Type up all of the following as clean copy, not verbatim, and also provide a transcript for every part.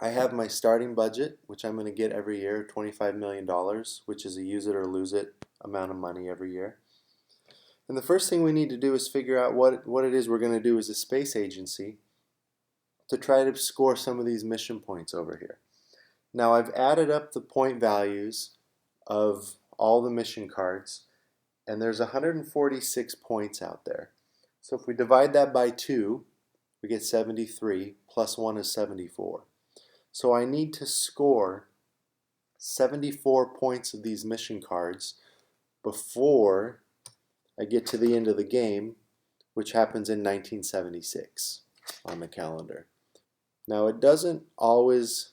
I have my starting budget, which I'm going to get every year, $25 million, which is a use it or lose it amount of money every year. And the first thing we need to do is figure out what it is we're going to do as a space agency to try to score some of these mission points over here. Now I've added up the point values of all the mission cards, and there's 146 points out there. So if we divide that by 2, we get 73, plus 1 is 74. So I need to score 74 points of these mission cards before I get to the end of the game, which happens in 1976 on the calendar. Now it doesn't always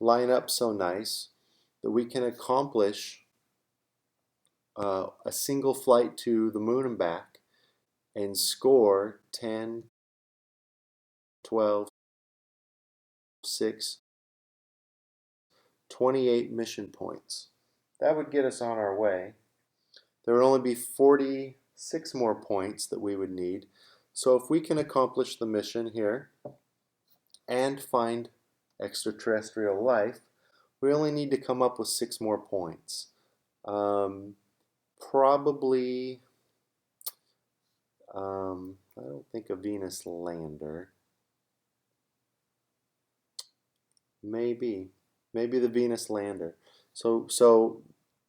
line up so nice that we can accomplish a single flight to the moon and back and score 10, 12, 6, 28 mission points. That would get us on our way. There would only be 46 more points that we would need. So if we can accomplish the mission here and find extraterrestrial life, we only need to come up with 6 more points. Probably, I don't think a Venus lander. Maybe the Venus lander. So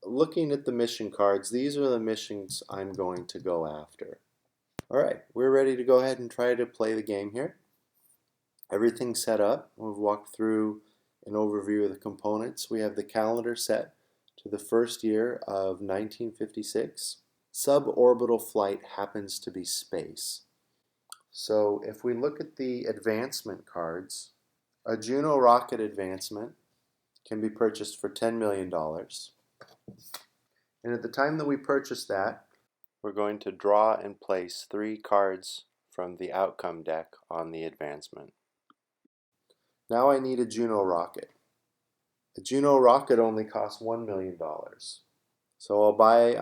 looking at the mission cards, these are the missions I'm going to go after. Alright, we're ready to go ahead and try to play the game here. Everything's set up. We've walked through an overview of the components. We have the calendar set to the first year of 1956. Suborbital flight happens to be space. So if we look at the advancement cards, a Juno rocket advancement can be purchased for $10 million. And at the time that we purchase that, we're going to draw and place 3 cards from the outcome deck on the advancement. Now I need a Juno rocket. A Juno rocket only costs $1 million. So I'll buy,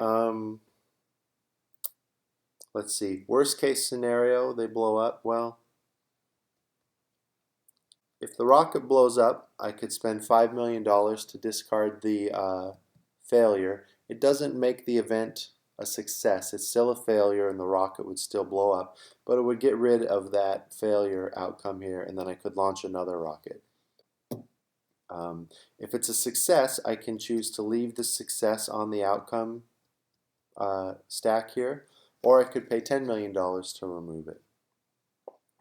let's see, worst case scenario, they blow up. Well, if the rocket blows up, I could spend $5 million to discard the failure. It doesn't make the event a success. It's still a failure and the rocket would still blow up, but it would get rid of that failure outcome here, and then I could launch another rocket. If it's a success, I can choose to leave the success on the outcome stack here, or I could pay $10 million to remove it.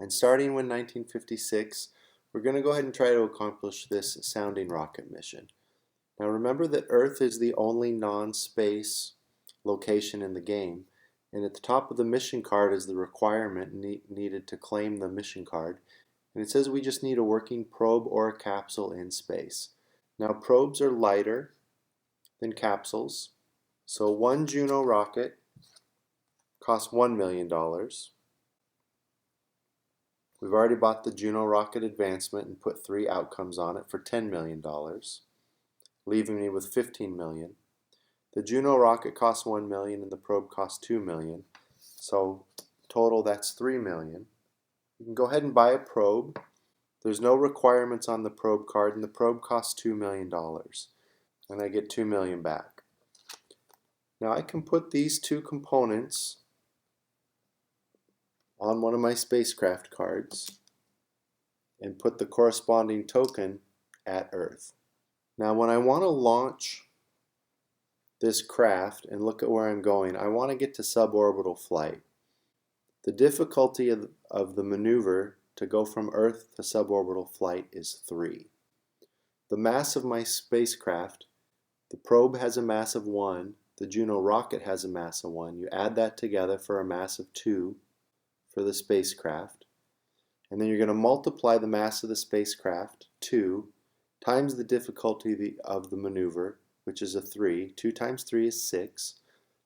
And starting with 1956, we're going to go ahead and try to accomplish this sounding rocket mission. Now remember that Earth is the only non-space location in the game, and at the top of the mission card is the requirement needed to claim the mission card, and it says we just need a working probe or a capsule in space. Now probes are lighter than capsules, so one Juno rocket costs $1 million. We've already bought the Juno rocket advancement and put 3 outcomes on it for $10 million, leaving me with $15 million. The Juno rocket costs $1 million and the probe costs $2 million. So total that's $3 million. You can go ahead and buy a probe. There's no requirements on the probe card, and the probe costs $2 million. And I get $2 million back. Now I can put these 2 components on one of my spacecraft cards and put the corresponding token at Earth. Now when I want to launch this craft and look at where I'm going, I want to get to suborbital flight. The difficulty of the maneuver to go from Earth to suborbital flight is 3. The mass of my spacecraft, the probe has a mass of 1, the Juno rocket has a mass of 1. You add that together for a mass of 2 for the spacecraft, and then you're going to multiply the mass of the spacecraft, 2, times the difficulty of the maneuver, which is a 3. 2 times 3 is 6.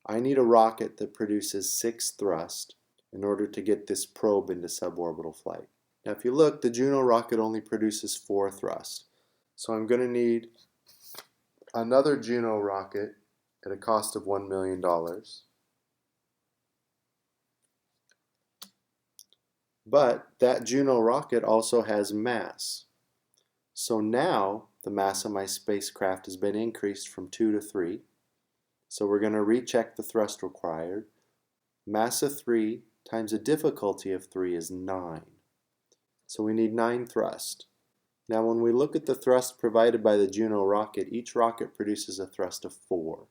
I need a rocket that produces 6 thrust in order to get this probe into suborbital flight. Now if you look, the Juno rocket only produces 4 thrust. So I'm going to need another Juno rocket at a cost of $1 million. But that Juno rocket also has mass. So now the mass of my spacecraft has been increased from 2 to 3. So we're going to recheck the thrust required. Mass of 3 times the difficulty of 3 is 9. So we need 9 thrust. Now when we look at the thrust provided by the Juno rocket, each rocket produces a thrust of 4,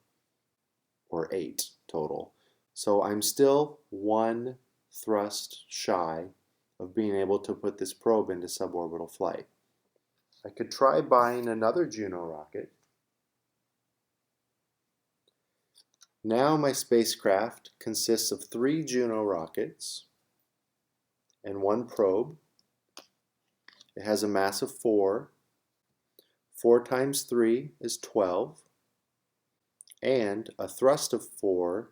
or 8 total. So I'm still 1 thrust shy of being able to put this probe into suborbital flight. I could try buying another Juno rocket. Now my spacecraft consists of 3 Juno rockets and 1 probe. It has a mass of 4. 4 times 3 is 12. And a thrust of 4,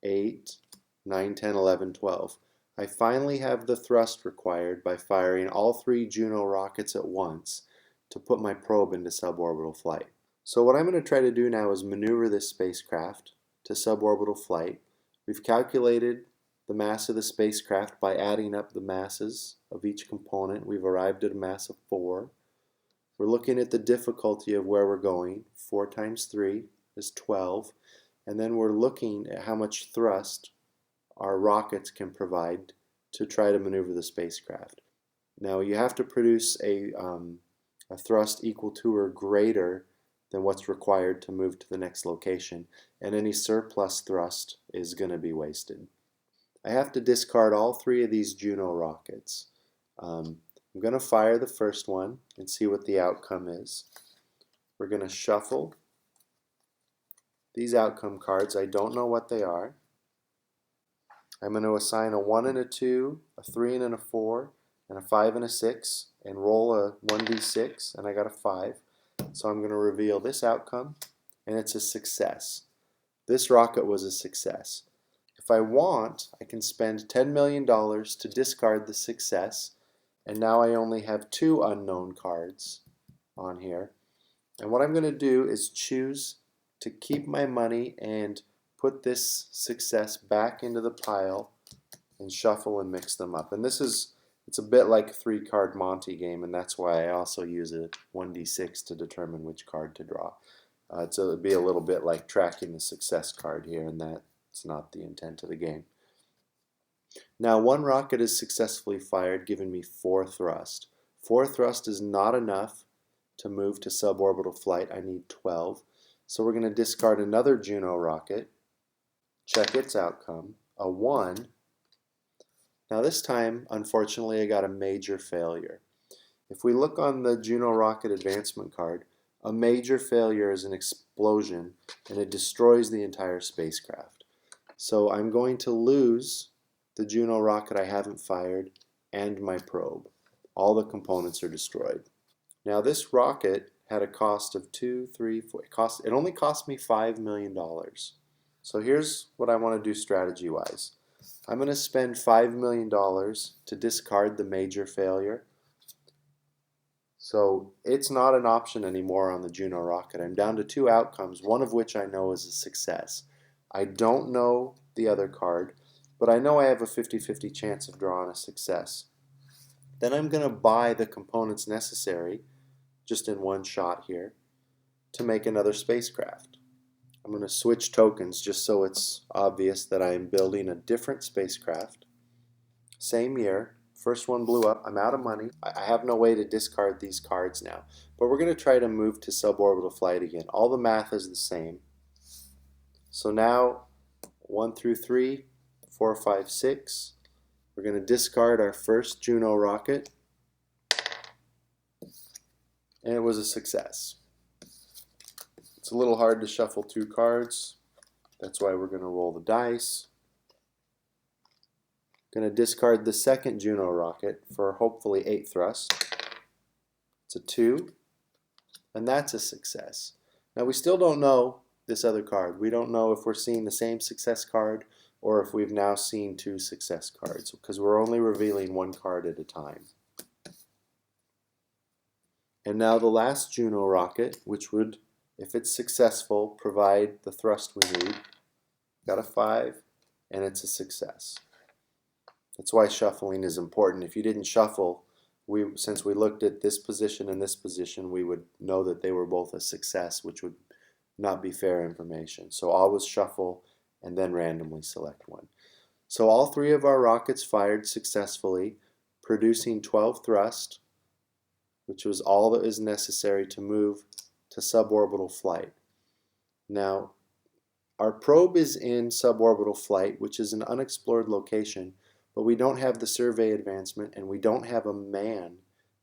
8, 9, 10, 11, 12. I finally have the thrust required by firing all 3 Juno rockets at once to put my probe into suborbital flight. So what I'm going to try to do now is maneuver this spacecraft to suborbital flight. We've calculated the mass of the spacecraft by adding up the masses of each component. We've arrived at a mass of 4. We're looking at the difficulty of where we're going. 4 times 3 is 12. And then we're looking at how much thrust our rockets can provide to try to maneuver the spacecraft. Now you have to produce a thrust equal to or greater than what's required to move to the next location, and any surplus thrust is going to be wasted. I have to discard all 3 of these Juno rockets. I'm going to fire the first one and see what the outcome is. We're going to shuffle these outcome cards. I don't know what they are. I'm going to assign a 1 and a 2, a 3 and a 4, and a 5 and a 6, and roll a 1d6, and I got a 5. So I'm going to reveal this outcome, and it's a success. This rocket was a success. If I want, I can spend $10 million to discard the success, and now I only have 2 unknown cards on here. And what I'm going to do is choose to keep my money and put this success back into the pile and shuffle and mix them up. And it's a bit like a 3-card Monte game, and that's why I also use a 1d6 to determine which card to draw. So it'd be a little bit like tracking the success card here, and that's not the intent of the game. Now 1 rocket is successfully fired, giving me 4 thrust. 4 thrust is not enough to move to suborbital flight. I need 12. So we're going to discard another Juno rocket, check its outcome, a 1. Now this time, unfortunately, I got a major failure. If we look on the Juno rocket advancement card, a major failure is an explosion, and it destroys the entire spacecraft. So I'm going to lose the Juno rocket I haven't fired and my probe. All the components are destroyed. Now this rocket had a cost of 2, 3, 4. It only cost me $5 million. So here's what I want to do strategy-wise. I'm going to spend $5 million to discard the major failure. So it's not an option anymore on the Juno rocket. I'm down to 2 outcomes, one of which I know is a success. I don't know the other card, but I know I have a 50-50 chance of drawing a success. Then I'm going to buy the components necessary, just in one shot here, to make another spacecraft. I'm going to switch tokens just so it's obvious that I'm building a different spacecraft. Same year. First one blew up. I'm out of money. I have no way to discard these cards now. But we're going to try to move to suborbital flight again. All the math is the same. So now 1 through 3, 4, 5, 6. We're going to discard our first Juno rocket. And it was a success. It's a little hard to shuffle 2 cards. That's why we're going to roll the dice. Going to discard the second Juno rocket for hopefully 8 thrust. It's a 2, and that's a success. Now we still don't know this other card. We don't know if we're seeing the same success card or if we've now seen 2 success cards, because we're only revealing 1 card at a time. And now the last Juno rocket, which would, if it's successful, provide the thrust we need. Got a 5, and it's a success. That's why shuffling is important. If you didn't shuffle, since we looked at this position and this position, we would know that they were both a success, which would not be fair information. So always shuffle and then randomly select one. So all three of our rockets fired successfully, producing 12 thrust, which was all that is necessary to move to suborbital flight. Now, our probe is in suborbital flight, which is an unexplored location, but we don't have the survey advancement and we don't have a man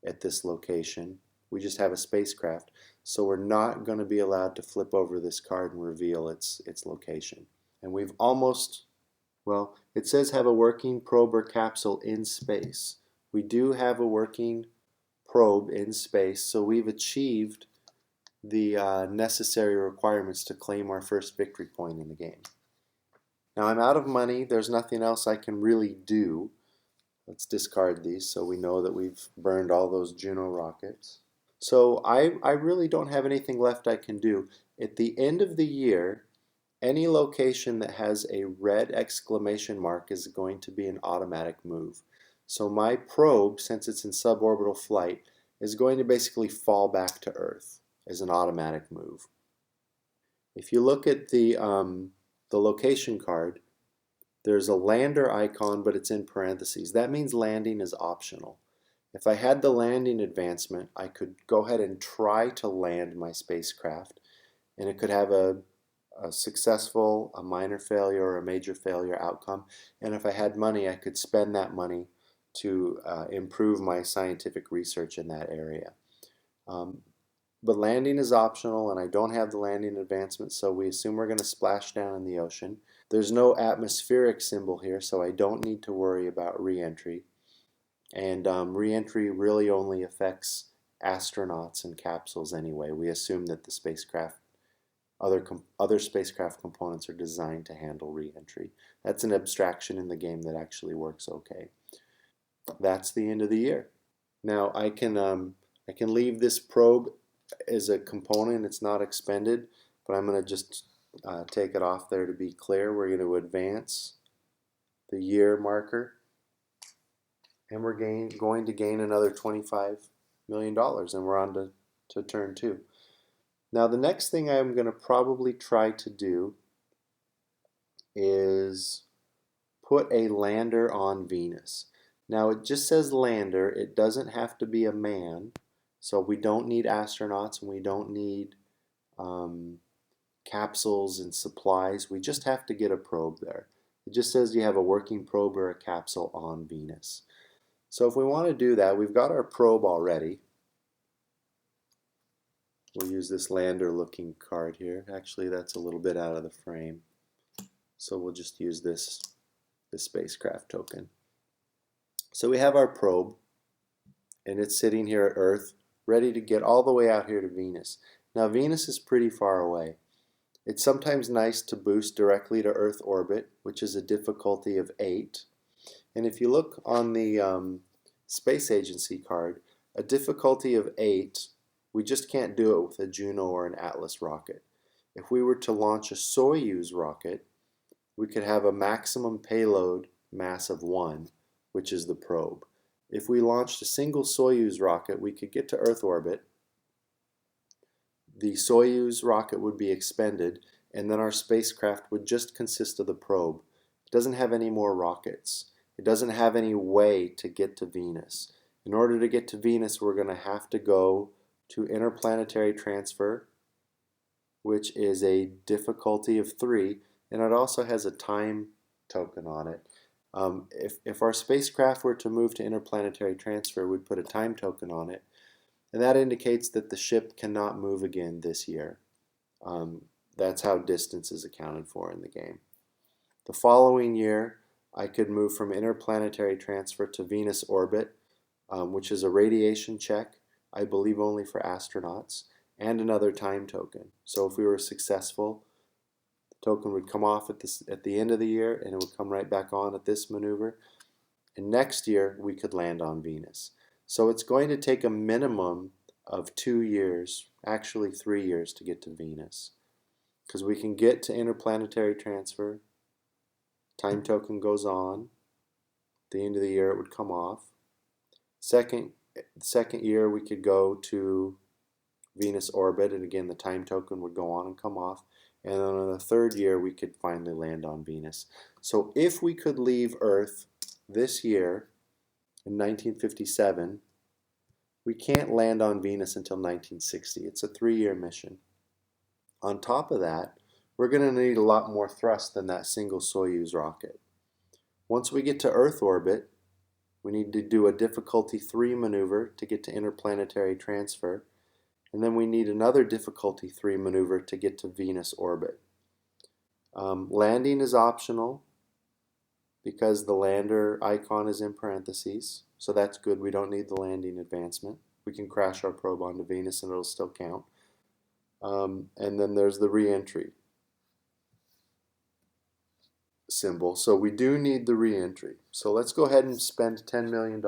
at this location. We just have a spacecraft, so we're not going to be allowed to flip over this card and reveal its location. And we've almost, well, it says have a working probe or capsule in space. We do have a working probe in space, so we've achieved the necessary requirements to claim our first victory point in the game. Now I'm out of money. There's nothing else I can really do. Let's discard these so we know that we've burned all those Juno rockets. So I really don't have anything left I can do. At the end of the year, any location that has a red exclamation mark is going to be an automatic move. So my probe, since it's in suborbital flight, is going to basically fall back to Earth as an automatic move. If you look at the location card, there's a lander icon, but it's in parentheses. That means landing is optional. If I had the landing advancement, I could go ahead and try to land my spacecraft, and it could have a successful, a minor failure, or a major failure outcome. And if I had money, I could spend that money to improve my scientific research in that area. But landing is optional, and I don't have the landing advancement, so we assume we're going to splash down in the ocean. There's no atmospheric symbol here, so I don't need to worry about re-entry. And re-entry really only affects astronauts and capsules anyway. We assume that the spacecraft, other spacecraft components are designed to handle re-entry. That's an abstraction in the game that actually works okay. That's the end of the year. Now I can leave this probe as a component. It's not expended, but I'm going to just take it off there to be clear. We're going to advance the year marker, and we're going to gain another $25 million, and we're on to turn 2. Now the next thing I'm going to probably try to do is put a lander on Venus. Now it just says lander. It doesn't have to be a man, so we don't need astronauts and we don't need capsules and supplies. We just have to get a probe there. It just says you have a working probe or a capsule on Venus. So if we want to do that, we've got our probe already. We'll use this lander looking card here. Actually, that's a little bit out of the frame. So we'll just use this spacecraft token. So we have our probe, and it's sitting here at Earth, ready to get all the way out here to Venus. Now Venus is pretty far away. It's sometimes nice to boost directly to Earth orbit, which is a difficulty of 8. And if you look on the Space Agency card, a difficulty of 8, we just can't do it with a Juno or an Atlas rocket. If we were to launch a Soyuz rocket, we could have a maximum payload mass of 1, which is the probe. If we launched a single Soyuz rocket, we could get to Earth orbit. The Soyuz rocket would be expended, and then our spacecraft would just consist of the probe. It doesn't have any more rockets. It doesn't have any way to get to Venus. In order to get to Venus, we're going to have to go to interplanetary transfer, which is a difficulty of 3, and it also has a time token on it. If our spacecraft were to move to interplanetary transfer, we'd put a time token on it, and that indicates that the ship cannot move again this year. That's how distance is accounted for in the game. The following year, I could move from interplanetary transfer to Venus orbit, which is a radiation check, I believe only for astronauts, and another time token. So if we were successful, the token would come off at the end of the year, and it would come right back on at this maneuver. And next year, we could land on Venus. So it's going to take a minimum of 2 years, actually 3 years, to get to Venus. Because we can get to interplanetary transfer, time token goes on, at the end of the year it would come off. Second, the second year we could go to Venus orbit, and again the time token would go on and come off. And then on the third year we could finally land on Venus. So if we could leave Earth this year in 1957, we can't land on Venus until 1960. It's a 3-year mission. On top of that, we're going to need a lot more thrust than that single Soyuz rocket. Once we get to Earth orbit, we need to do a difficulty 3 maneuver to get to interplanetary transfer, and then we need another difficulty 3 maneuver to get to Venus orbit. Landing is optional because the lander icon is in parentheses, so that's good. We don't need the landing advancement. We can crash our probe onto Venus and it'll still count. And then there's the re-entry symbol. So we do need the re-entry. So let's go ahead and spend $10 million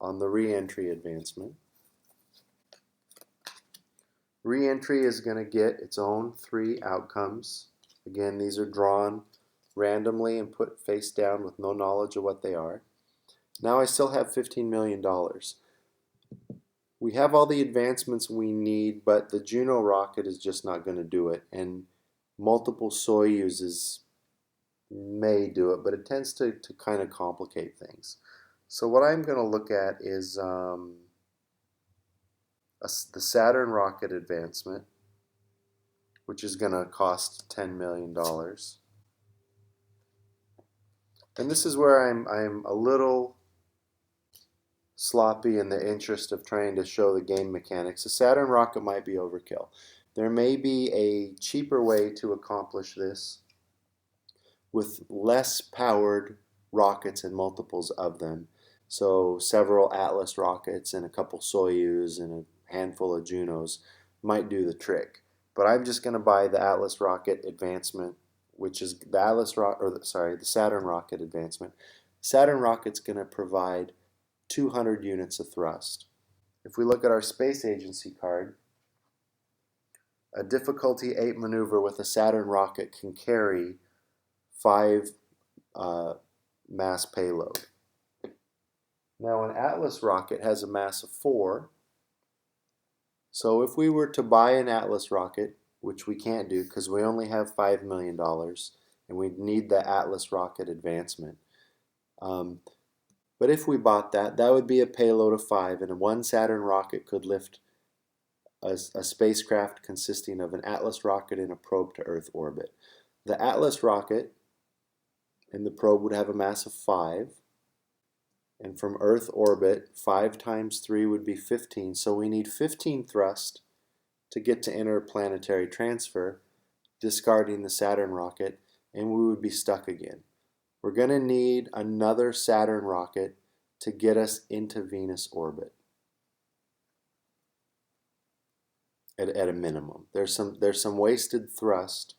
on the re-entry advancement. Re-entry is going to get its own 3 outcomes. Again, these are drawn randomly and put face down with no knowledge of what they are. Now I still have $15 million. We have all the advancements we need, but the Juno rocket is just not going to do it, and multiple Soyuzes may do it, but it tends to kind of complicate things. So what I'm going to look at is the Saturn rocket advancement, which is going to cost $10 million. And this is where I'm a little sloppy in the interest of trying to show the game mechanics. The Saturn rocket might be overkill. There may be a cheaper way to accomplish this with less powered rockets and multiples of them. So several Atlas rockets and a couple Soyuz and a handful of Junos might do the trick. But I'm just going to buy the Atlas rocket advancement, which is the Saturn rocket advancement. Saturn rocket's going to provide 200 units of thrust. If we look at our space agency card, a difficulty 8 maneuver with a Saturn rocket can carry 5 mass payload. Now an Atlas rocket has a mass of 4. So if we were to buy an Atlas rocket, which we can't do because we only have $5 million and we need the Atlas rocket advancement. But if we bought that, that would be a payload of 5, and one Saturn rocket could lift a spacecraft consisting of an Atlas rocket and a probe to Earth orbit. The Atlas rocket and the probe would have a mass of 5, and from Earth orbit, 5 times 3 would be 15, so we need 15 thrust to get to interplanetary transfer, discarding the Saturn rocket, and we would be stuck again. We're going to need another Saturn rocket to get us into Venus orbit at a minimum. There's some wasted thrust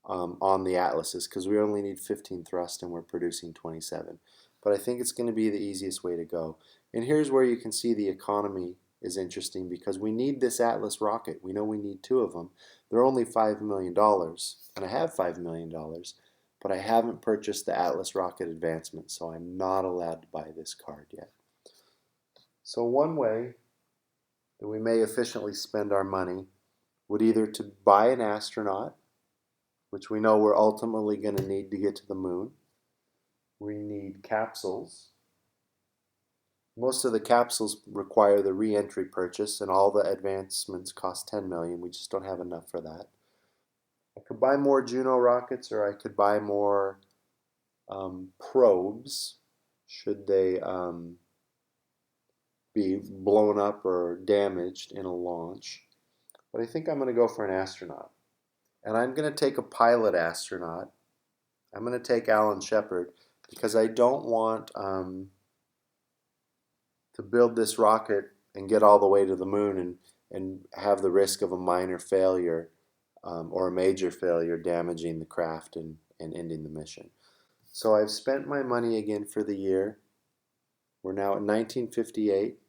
on the Atlases because we only need 15 thrust and we're producing 27. But I think it's going to be the easiest way to go. And here's where you can see the economy is interesting because we need this Atlas rocket. We know we need 2 of them. They're only $5 million, and I have $5 million. But I haven't purchased the Atlas rocket advancement, so I'm not allowed to buy this card yet. So one way that we may efficiently spend our money would either to buy an astronaut, which we know we're ultimately going to need to get to the moon. We need capsules. Most of the capsules require the re-entry purchase, and all the advancements cost $10 million. We just don't have enough for that. I could buy more Juno rockets, or I could buy more probes should they be blown up or damaged in a launch. But I think I'm going to go for an astronaut. And I'm going to take a pilot astronaut. I'm going to take Alan Shepard because I don't want to build this rocket and get all the way to the moon and have the risk of a minor failure or a major failure damaging the craft and ending the mission. So I've spent my money again for the year. We're now at 1958.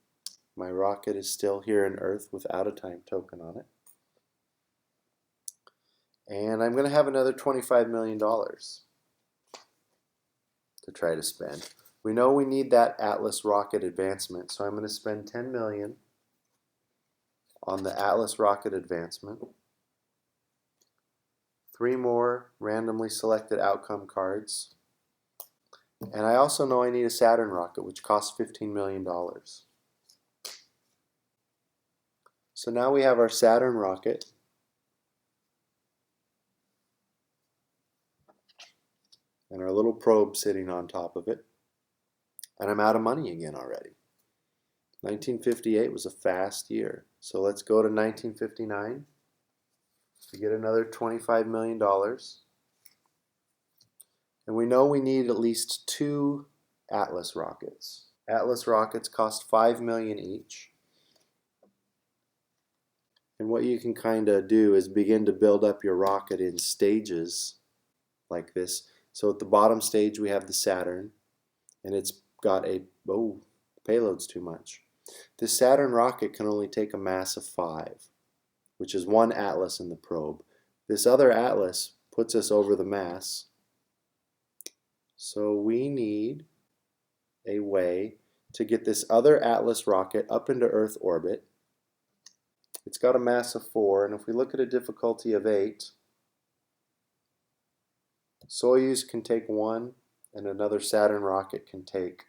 My rocket is still here on Earth without a time token on it. And I'm going to have another $25 million to try to spend, We know we need that Atlas rocket advancement, so I'm going to spend 10 million on the Atlas rocket advancement. 3 more randomly selected outcome cards. And I also know I need a Saturn rocket, which costs $15 million. So now we have our Saturn rocket. And our little probe sitting on top of it. And I'm out of money again already. 1958 was a fast year. So let's go to 1959 to get another $25 million. And we know we need at least 2 Atlas rockets. Atlas rockets cost $5 million each. And what you can kind of do is begin to build up your rocket in stages like this. So at the bottom stage we have the Saturn, and it's got a, payload's too much. This Saturn rocket can only take a mass of 5, which is 1 Atlas in the probe. This other Atlas puts us over the mass. So we need a way to get this other Atlas rocket up into Earth orbit. It's got a mass of 4, and if we look at a difficulty of 8, Soyuz can take 1, and another Saturn rocket can take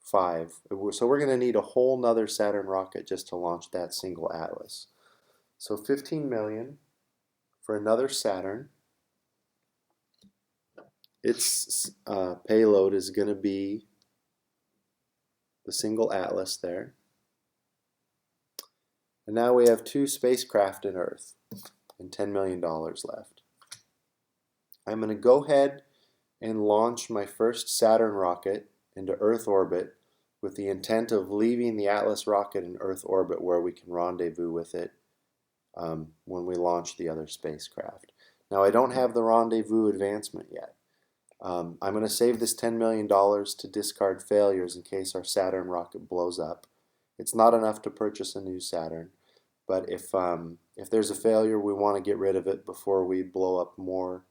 5. So we're going to need a whole nother Saturn rocket just to launch that single Atlas. So 15 million for another Saturn. Its payload is going to be the single Atlas there. And now we have 2 spacecraft in Earth and $10 million left. I'm going to go ahead and launch my first Saturn rocket into Earth orbit with the intent of leaving the Atlas rocket in Earth orbit where we can rendezvous with it when we launch the other spacecraft. Now I don't have the rendezvous advancement yet. I'm going to save this $10 million to discard failures in case our Saturn rocket blows up. It's not enough to purchase a new Saturn, but if there's a failure, we want to get rid of it before we blow up more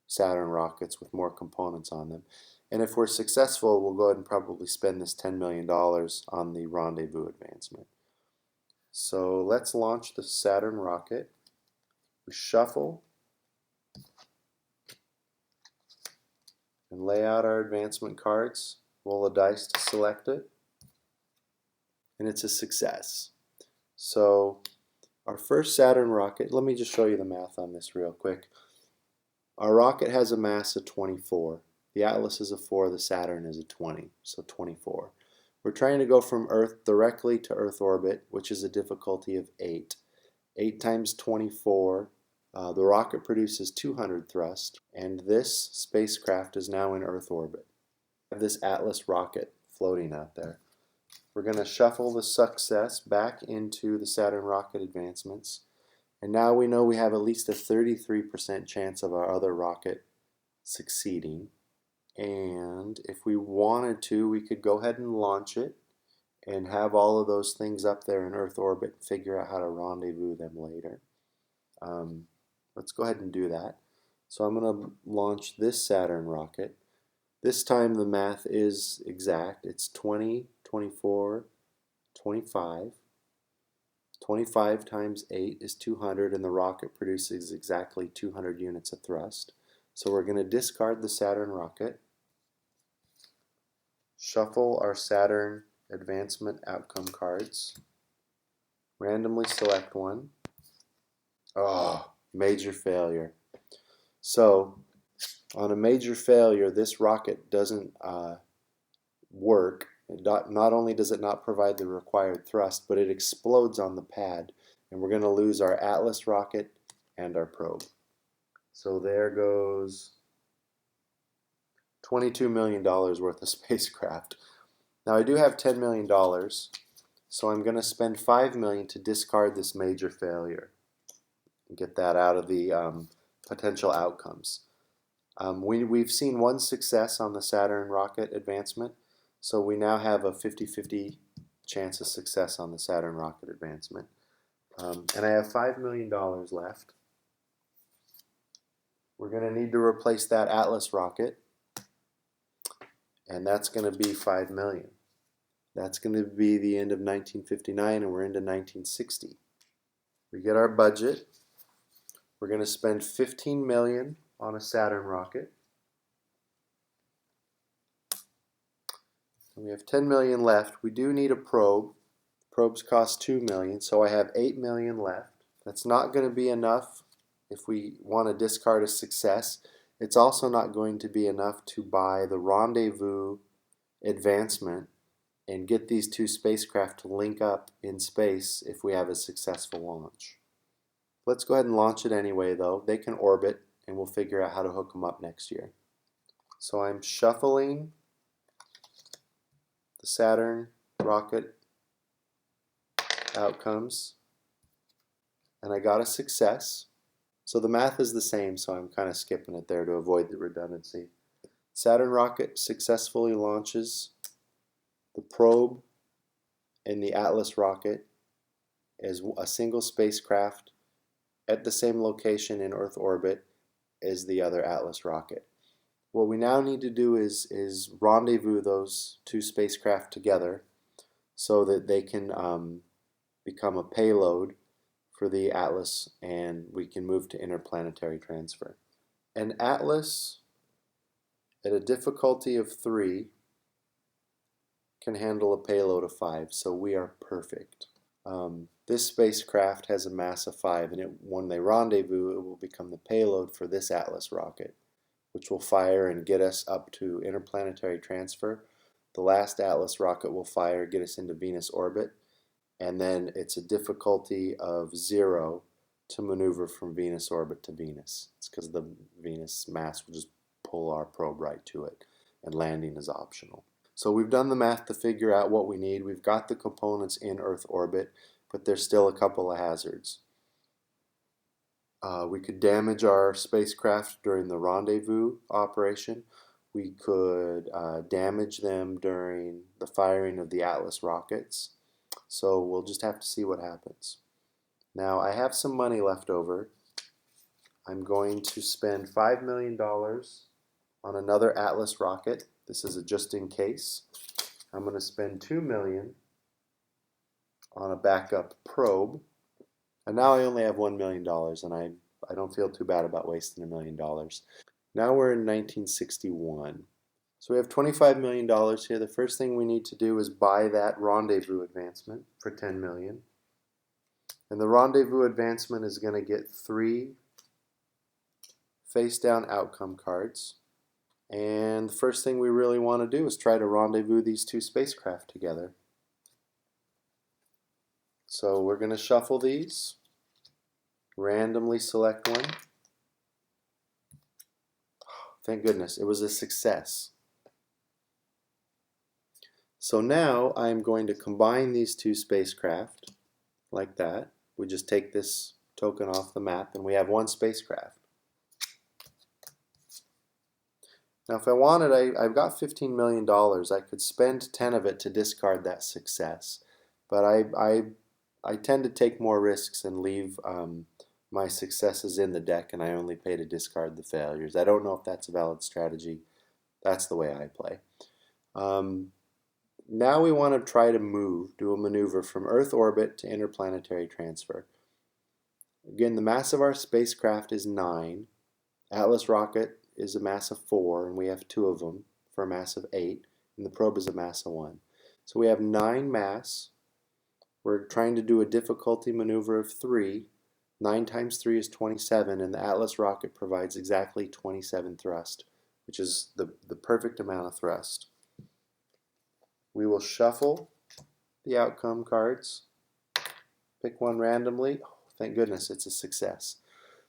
Saturn rockets with more components on them. And if we're successful, we'll go ahead and probably spend this $10 million on the rendezvous advancement. So let's launch the Saturn rocket. We shuffle and lay out our advancement cards. Roll a dice to select it. And it's a success. So our first Saturn rocket, let me just show you the math on this real quick. Our rocket has a mass of 24. The Atlas is a 4, the Saturn is a 20, so 24. We're trying to go from Earth directly to Earth orbit, which is a difficulty of 8. 8 times 24, the rocket produces 200 thrust, and this spacecraft is now in Earth orbit. We have this Atlas rocket floating out there. We're going to shuffle the success back into the Saturn rocket advancements. And now we know we have at least a 33% chance of our other rocket succeeding. And if we wanted to, we could go ahead and launch it and have all of those things up there in Earth orbit and figure out how to rendezvous them later. Let's go ahead and do that. So I'm going to launch this Saturn rocket. This time the math is exact. It's 20, 24, 25. 25 times 8 is 200, and the rocket produces exactly 200 units of thrust. So we're going to discard the Saturn rocket, shuffle our Saturn advancement outcome cards, randomly select one. Major failure. So on a major failure, this rocket doesn't work. Not only does it not provide the required thrust, but it explodes on the pad, and we're going to lose our Atlas rocket and our probe. So there goes $22 million worth of spacecraft. Now I do have $10 million, so I'm going to spend $5 million to discard this major failure and get that out of the potential outcomes. We've seen one success on the Saturn rocket advancement, so we now have a 50-50 chance of success on the Saturn rocket advancement. And I have $5 million left. We're going to need to replace that Atlas rocket. and that's going to be 5 million. That's going to be the end of 1959, and we're into 1960. We get our budget. We're going to spend 15 million on a Saturn rocket. And we have 10 million left. We do need a probe. Probes cost 2 million, so I have 8 million left. That's not going to be enough if we want to discard a success. It's also not going to be enough to buy the rendezvous advancement and get these two spacecraft to link up in space if we have a successful launch. Let's go ahead and launch it anyway though. They can orbit and we'll figure out how to hook them up next year. So I'm shuffling the Saturn rocket outcomes and I got a success. So the math is the same, so I'm kind of skipping it there to avoid the redundancy. Saturn rocket successfully launches the probe and the Atlas rocket as a single spacecraft at the same location in Earth orbit as the other Atlas rocket. What we now need to do is rendezvous those two spacecraft together so that they can become a payload for the Atlas and we can move to interplanetary transfer. An Atlas at a difficulty of 3 can handle a payload of 5, so we are perfect. This spacecraft has a mass of 5, and when they rendezvous, it will become the payload for this Atlas rocket, which will fire and get us up to interplanetary transfer. The last Atlas rocket will fire, get us into Venus orbit, and then it's a difficulty of 0 to maneuver from Venus orbit to Venus. It's because the Venus mass will just pull our probe right to it, and landing is optional. So we've done the math to figure out what we need. We've got the components in Earth orbit, but there's still a couple of hazards. We could damage our spacecraft during the rendezvous operation. We could damage them during the firing of the Atlas rockets. So we'll just have to see what happens. Now I have some money left over. I'm going to spend $5 million on another Atlas rocket. This is a just in case. I'm going to spend $2 million on a backup probe. And now I only have $1 million, and I don't feel too bad about wasting $1 million. Now we're in 1961. So we have $25 million here. The first thing we need to do is buy that rendezvous advancement for $10 million. And the rendezvous advancement is going to get 3 face-down outcome cards. And the first thing we really want to do is try to rendezvous these two spacecraft together. So we're going to shuffle these, randomly select one. Thank goodness, it was a success. So now I'm going to combine these two spacecraft like that. We just take this token off the map and we have one spacecraft. Now if I wanted, I've got $15 million. I could spend 10 of it to discard that success. But I tend to take more risks and leave my successes in the deck, and I only pay to discard the failures. I don't know if that's a valid strategy. That's the way I play. Now we want to try to do a maneuver from Earth orbit to interplanetary transfer. Again, the mass of our spacecraft is 9. Atlas rocket is a mass of 4, and we have 2 of them for a mass of 8, and the probe is a mass of 1. So we have 9 mass. We're trying to do a difficulty maneuver of 3. 9 times 3 is 27, and the Atlas rocket provides exactly 27 thrust, which is the perfect amount of thrust. We will shuffle the outcome cards, pick one randomly. Oh, thank goodness, it's a success.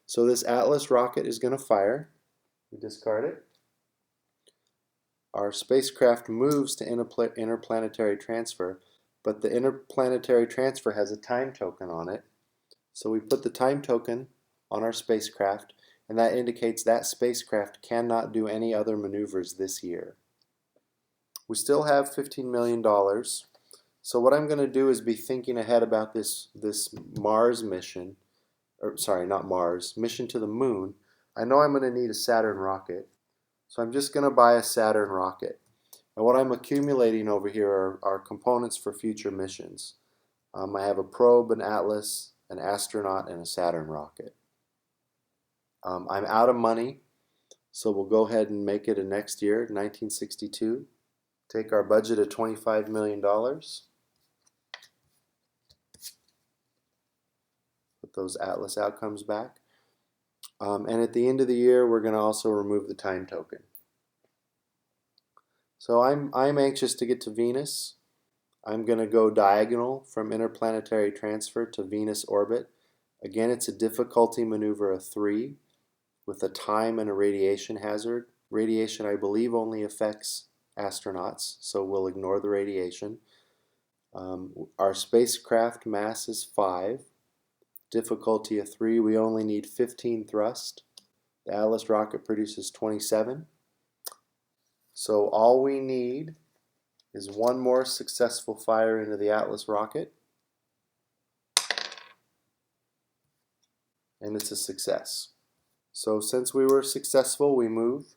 So this Atlas rocket is going to fire. We discard it. Our spacecraft moves to interplanetary transfer, but the interplanetary transfer has a time token on it. So we put the time token on our spacecraft, and that indicates that spacecraft cannot do any other maneuvers this year. We still have $15 million. So what I'm going to do is be thinking ahead about this Mars mission, or sorry, not Mars, mission to the moon. I know I'm going to need a Saturn rocket, so I'm just going to buy a Saturn rocket. And what I'm accumulating over here are components for future missions. I have a probe, an Atlas, an astronaut, and a Saturn rocket. I'm out of money, so we'll go ahead and make it a next year, 1962. Take our budget of $25 million. Put those Atlas outcomes back. And at the end of the year, we're going to also remove the time token. So I'm anxious to get to Venus. I'm going to go diagonal from interplanetary transfer to Venus orbit. Again, it's a difficulty maneuver of 3 with a time and a radiation hazard. Radiation, I believe, only affects astronauts, so we'll ignore the radiation. Our spacecraft mass is 5. Difficulty of 3. We only need 15 thrust. The Atlas rocket produces 27. So all we need is one more successful fire into the Atlas rocket, and it's a success. So since we were successful, we move.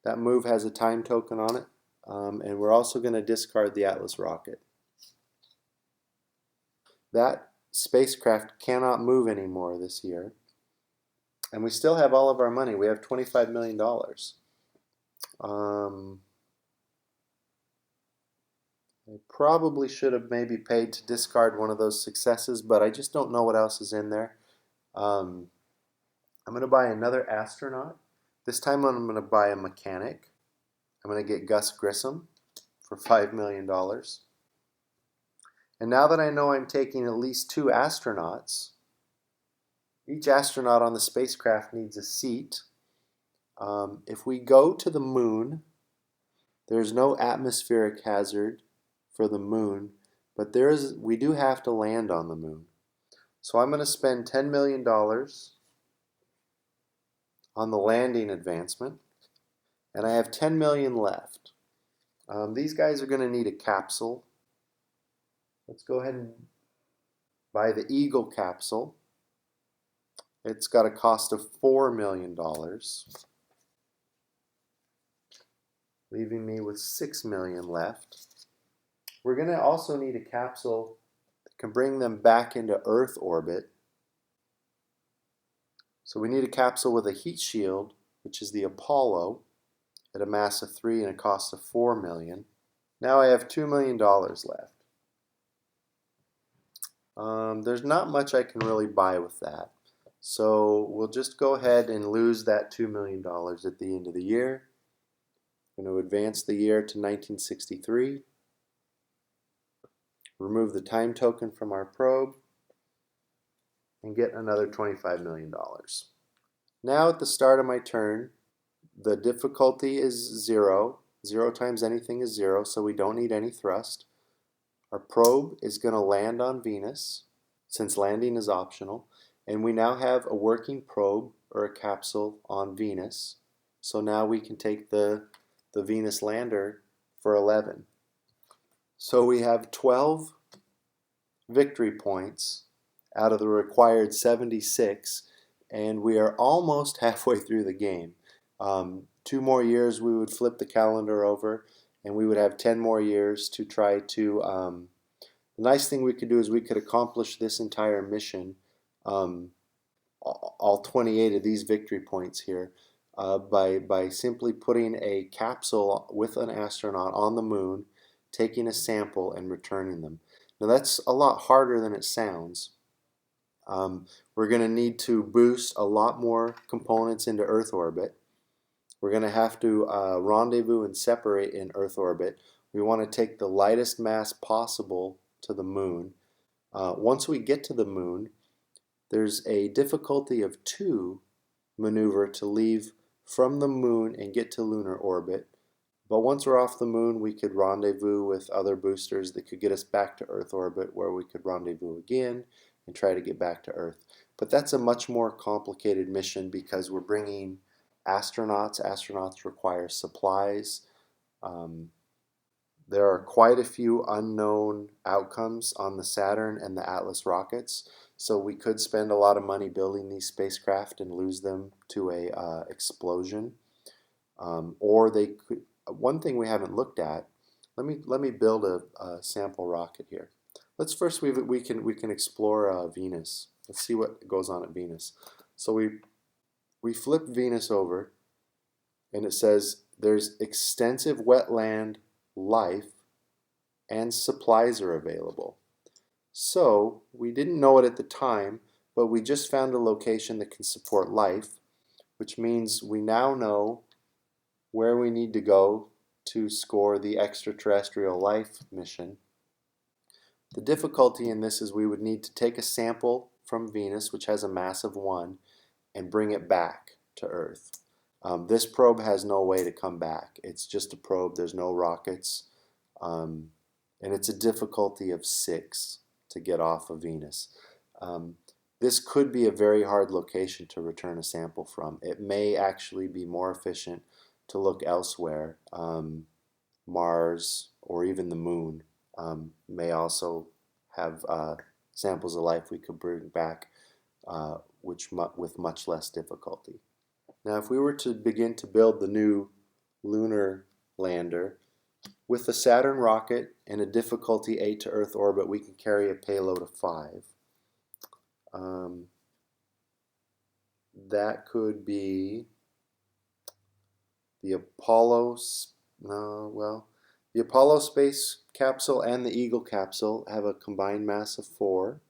That move has a time token on it, and we're also going to discard the Atlas rocket. That spacecraft cannot move anymore this year, and we still have all of our money. We have $25 million. I probably should have maybe paid to discard one of those successes, but I just don't know what else is in there. I'm going to buy another astronaut. This time I'm going to buy a mechanic. I'm going to get Gus Grissom for $5 million. And now that I know I'm taking at least 2 astronauts, each astronaut on the spacecraft needs a seat. If we go to the moon, there's no atmospheric hazard for the moon, but we do have to land on the moon. So I'm going to spend $10 million on the landing advancement, and I have 10 million left. These guys are going to need a capsule. Let's go ahead and buy the Eagle capsule. It's got a cost of $4 million, leaving me with 6 million left. We're going to also need a capsule that can bring them back into Earth orbit. So we need a capsule with a heat shield, which is the Apollo, at a mass of 3 and a cost of $4 million. Now I have $2 million left. There's not much I can really buy with that. So we'll just go ahead and lose that $2 million at the end of the year. I'm going to advance the year to 1963. Remove the time token from our probe and get another $25 million. Now at the start of my turn, the difficulty is 0. 0 times anything is 0, so we don't need any thrust. Our probe is going to land on Venus, since landing is optional, and we now have a working probe or a capsule on Venus. So now we can take the Venus lander for 11. So we have 12 victory points out of the required 76, and we are almost halfway through the game. 2 more years we would flip the calendar over, and we would have 10 more years to try to the nice thing we could do is we could accomplish this entire mission, all 28 of these victory points here, by simply putting a capsule with an astronaut on the moon, taking a sample, and returning them. Now that's a lot harder than it sounds. We're going to need to boost a lot more components into Earth orbit. We're going to have to rendezvous and separate in Earth orbit. We want to take the lightest mass possible to the moon. Once we get to the moon, there's a difficulty of 2 maneuver to leave from the moon and get to lunar orbit. But once we're off the moon, we could rendezvous with other boosters that could get us back to Earth orbit, where we could rendezvous again and try to get back to Earth. But that's a much more complicated mission because we're bringing astronauts. Astronauts require supplies. There are quite a few unknown outcomes on the Saturn and the Atlas rockets, so we could spend a lot of money building these spacecraft and lose them to a explosion, or one thing we haven't looked at, let me build a sample rocket here. Let's first we can explore Venus. Let's see what goes on at Venus. So we flip Venus over, and it says there's extensive wetland life and supplies are available. So we didn't know it at the time, but we just found a location that can support life, which means we now know where we need to go to score the extraterrestrial life mission. The difficulty in this is we would need to take a sample from Venus, which has a mass of 1, and bring it back to Earth. This probe has no way to come back. It's just a probe. There's no rockets. And it's a difficulty of 6 to get off of Venus. This could be a very hard location to return a sample from. It may actually be more efficient to look elsewhere. Mars or even the moon may also have samples of life we could bring back with much less difficulty. Now, if we were to begin to build the new lunar lander, with the Saturn rocket and a difficulty 8 to Earth orbit, we can carry a payload of 5. That could be the Apollo, the Apollo space capsule and the Eagle capsule have a combined mass of 4.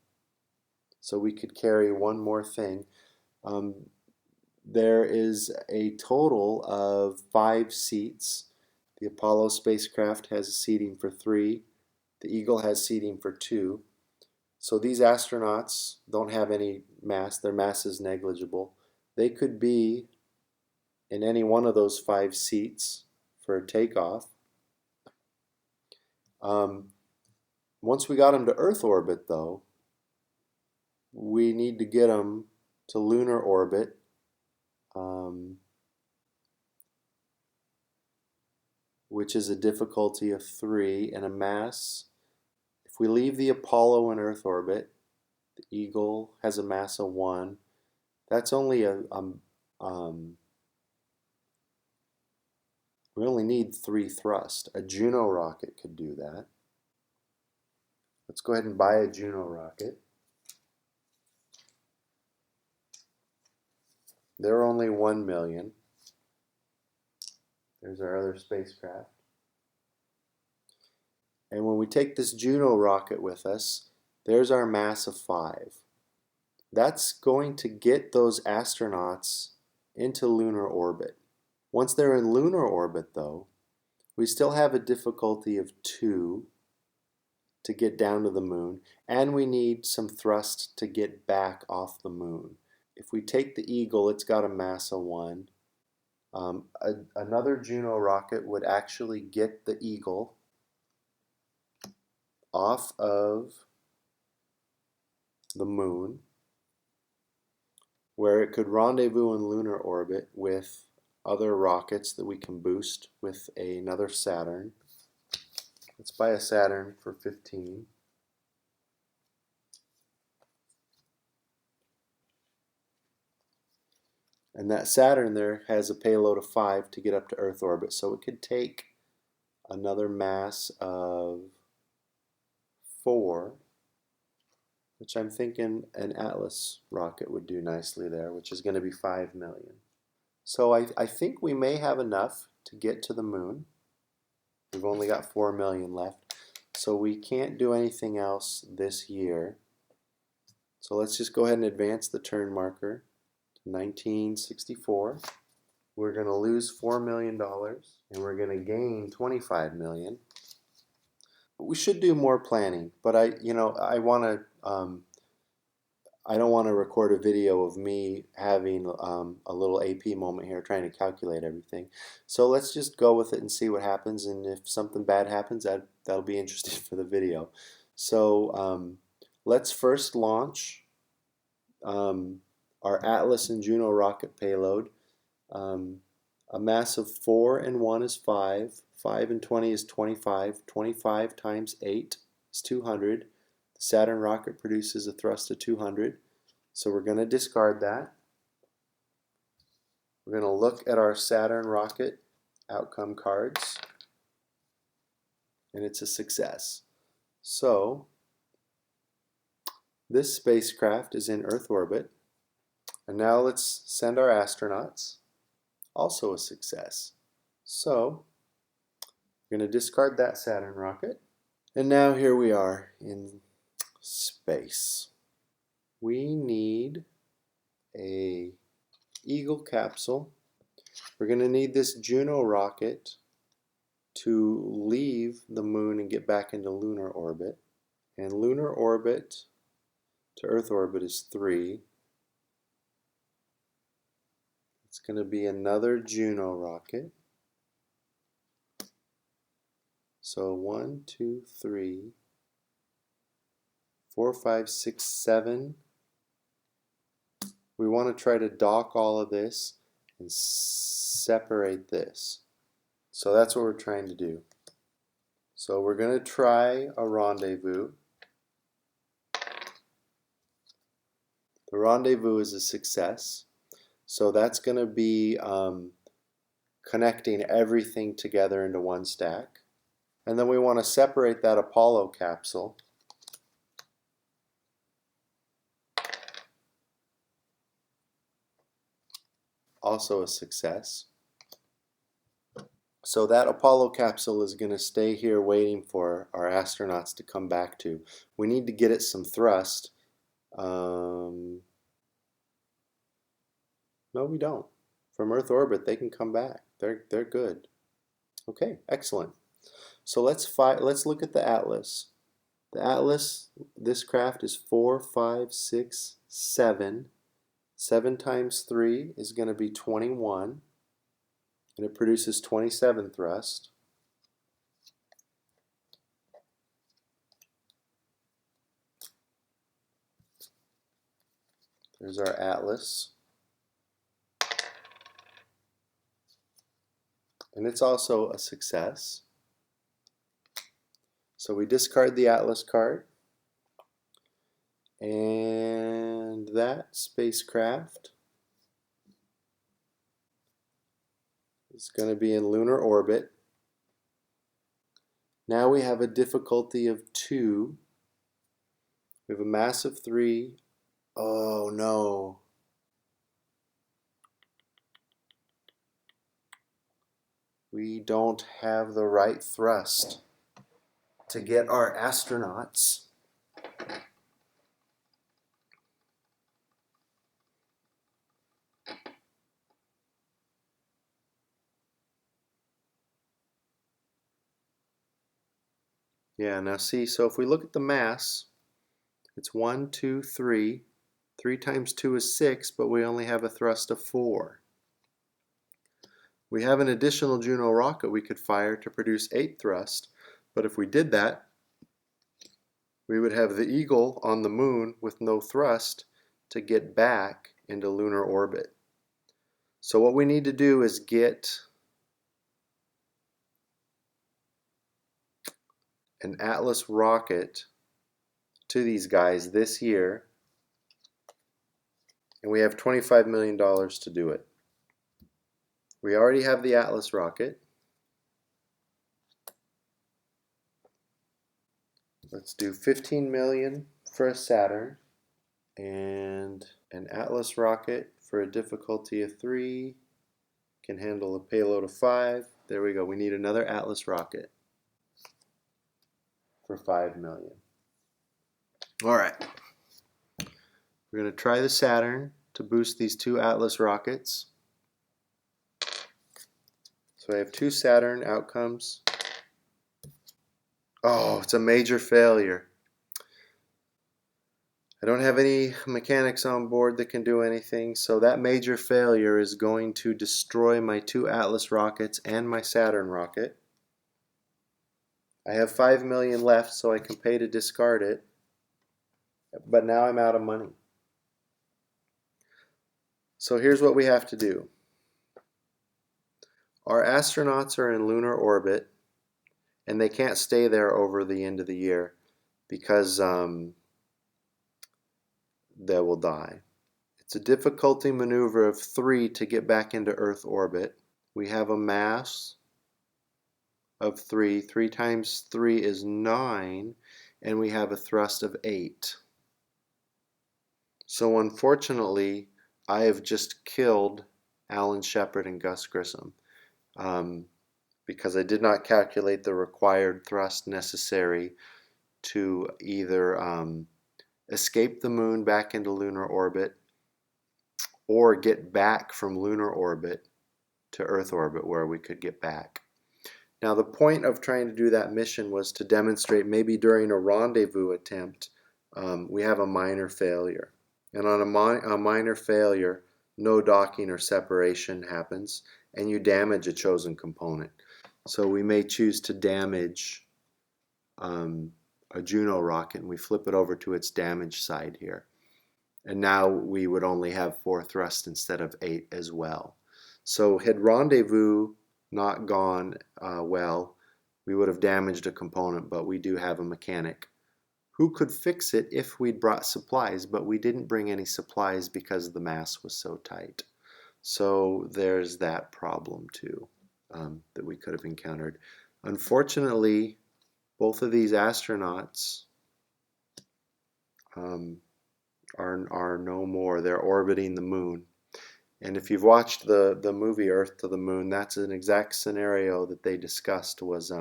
So we could carry one more thing. There is a total of 5 seats. The Apollo spacecraft has seating for 3. The Eagle has seating for 2. So these astronauts don't have any mass. Their mass is negligible. They could be in any one of those 5 seats for a takeoff. Once we got them to Earth orbit, though, we need to get them to lunar orbit. Which is a difficulty of 3 and a mass. If we leave the Apollo in Earth orbit, the Eagle has a mass of 1. That's only we only need 3 thrust. A Juno rocket could do that. Let's go ahead and buy a Juno rocket. They're only 1 million. There's our other spacecraft. And when we take this Juno rocket with us, there's our mass of 5. That's going to get those astronauts into lunar orbit. Once they're in lunar orbit, though, we still have a difficulty of 2 to get down to the moon, and we need some thrust to get back off the moon. If we take the Eagle, it's got a mass of 1. Another Juno rocket would actually get the Eagle off of the moon, where it could rendezvous in lunar orbit with other rockets that we can boost with another Saturn. Let's buy a Saturn for 15. And that Saturn there has a payload of 5 to get up to Earth orbit, so it could take another mass of 4, which I'm thinking an Atlas rocket would do nicely there, which is going to be 5 million. So I think we may have enough to get to the moon. We've only got 4 million left, so we can't do anything else this year. So let's just go ahead and advance the turn marker to 1964. We're going to lose $4 million, and we're going to gain 25 million. We should do more planning, but I don't want to record a video of me having a little AP moment here trying to calculate everything. So let's just go with it and see what happens, and if something bad happens, that'll be interesting for the video. So let's first launch our Atlas and Juno rocket payload. A mass of 4 and 1 is 5. 5 and 20 is 25. 25 times 8 is 200. The Saturn rocket produces a thrust of 200. So we're going to discard that. We're going to look at our Saturn rocket outcome cards, and it's a success. So this spacecraft is in Earth orbit, and now let's send our astronauts. Also a success. So we're going to discard that Saturn rocket, and now here we are in space. We need a Eagle capsule. We're going to need this Juno rocket to leave the moon and get back into lunar orbit. And lunar orbit to Earth orbit is 3. It's going to be another Juno rocket. So 1, 2, 3, 4, 5, 6, 7. We want to try to dock all of this and separate this. So that's what we're trying to do. So we're going to try a rendezvous. The rendezvous is a success. So that's going to be connecting everything together into one stack. And then we want to separate that Apollo capsule. Also a success. So that Apollo capsule is going to stay here waiting for our astronauts to come back to. We need to get it some thrust. No, we don't. From Earth orbit, they can come back. They're good. Okay, excellent. So let's look at the Atlas. The Atlas, this craft is 4, 5, 6, 7. 7 times 3 is going to be 21, and it produces 27 thrust. There's our Atlas. And it's also a success. So we discard the Atlas card. And that spacecraft is going to be in lunar orbit. Now we have a difficulty of 2. We have a mass of 3. Oh no. We don't have the right thrust to get our astronauts now see, so if we look at the mass, it's 1, 2, 3. 3 times 2 is 6, but we only have a thrust of 4. We have an additional Juno rocket we could fire to produce 8 thrust, but if we did that, we would have the Eagle on the moon with no thrust to get back into lunar orbit. So what we need to do is get an Atlas rocket to these guys this year, and we have $25 million to do it. We already have the Atlas rocket. Let's do 15 million for a Saturn and an Atlas rocket for a difficulty of 3, can handle a payload of 5. There we go. We need another Atlas rocket for 5 million. All right. We're going to try the Saturn to boost these 2 Atlas rockets. So I have 2 Saturn outcomes. Oh, it's a major failure. I don't have any mechanics on board that can do anything, so that major failure is going to destroy my 2 Atlas rockets and my Saturn rocket. I have 5 million left, so I can pay to discard it, but now I'm out of money. So here's what we have to do. Our astronauts are in lunar orbit, and they can't stay there over the end of the year because they will die. It's a difficulty maneuver of 3 to get back into Earth orbit. We have a mass of 3. 3 times 3 is 9, and we have a thrust of 8. So unfortunately, I have just killed Alan Shepard and Gus Grissom because I did not calculate the required thrust necessary to either escape the moon back into lunar orbit or get back from lunar orbit to Earth orbit where we could get back. Now the point of trying to do that mission was to demonstrate maybe during a rendezvous attempt we have a minor failure. And on a minor failure, no docking or separation happens and you damage a chosen component. So we may choose to damage a Juno rocket and we flip it over to its damaged side here. And now we would only have 4 thrust instead of 8 as well. So had rendezvous not gone well, we would have damaged a component, but we do have a mechanic who could fix it if we'd brought supplies, but we didn't bring any supplies because the mass was so tight. So there's that problem too that we could have encountered. Unfortunately, both of these astronauts are no more. They're orbiting the moon. And if you've watched the movie Earth to the Moon, that's an exact scenario that they discussed was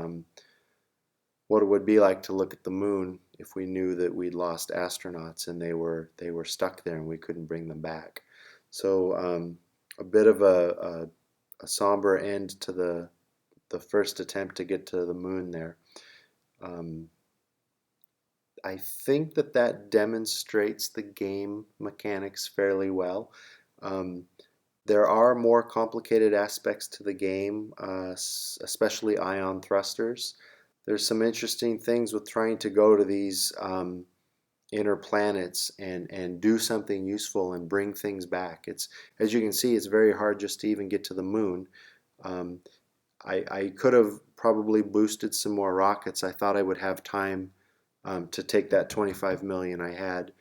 what it would be like to look at the moon if we knew that we'd lost astronauts and they were stuck there and we couldn't bring them back. So a bit of a somber end to the first attempt to get to the moon there. I think that demonstrates the game mechanics fairly well. There are more complicated aspects to the game, especially ion thrusters. There's some interesting things with trying to go to these inner planets and do something useful and bring things back. It's, as you can see, it's very hard just to even get to the moon. I could have probably boosted some more rockets. I thought I would have time to take that 25 million I had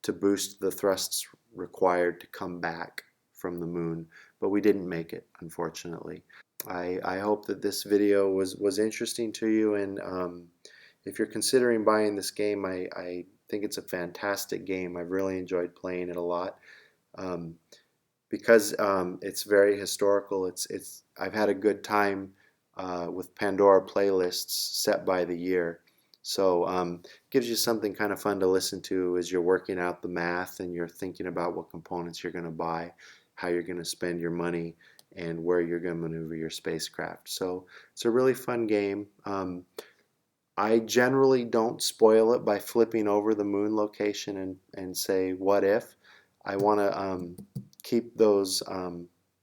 to boost the thrusts required to come back from the moon, but we didn't make it, unfortunately. I hope that this video was interesting to you, and if you're considering buying this game, I think it's a fantastic game. I've really enjoyed playing it a lot. Because it's very historical. I've had a good time with Pandora playlists set by the year. So gives you something kind of fun to listen to as you're working out the math and you're thinking about what components you're going to buy, how you're going to spend your money, and where you're going to maneuver your spacecraft. So it's a really fun game. I generally don't spoil it by flipping over the moon location and say, what if? I want to keep those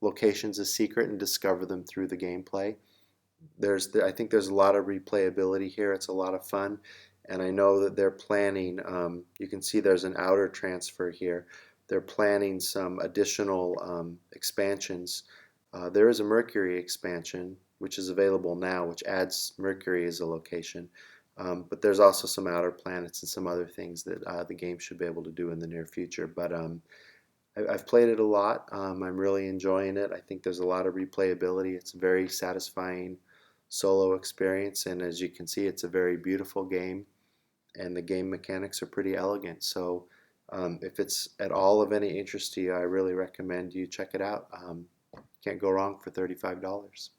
locations a secret and discover them through the gameplay. I think there's a lot of replayability here. It's a lot of fun, and I know that they're planning. You can see there's an outer transfer here. They're planning some additional expansions. There is a Mercury expansion, which is available now, which adds Mercury as a location. But there's also some outer planets and some other things that the game should be able to do in the near future. But I've played it a lot. I'm really enjoying it. I think there's a lot of replayability. It's a very satisfying solo experience, and as you can see, it's a very beautiful game, and the game mechanics are pretty elegant. So if it's at all of any interest to you, I really recommend you check it out. Can't go wrong for $35.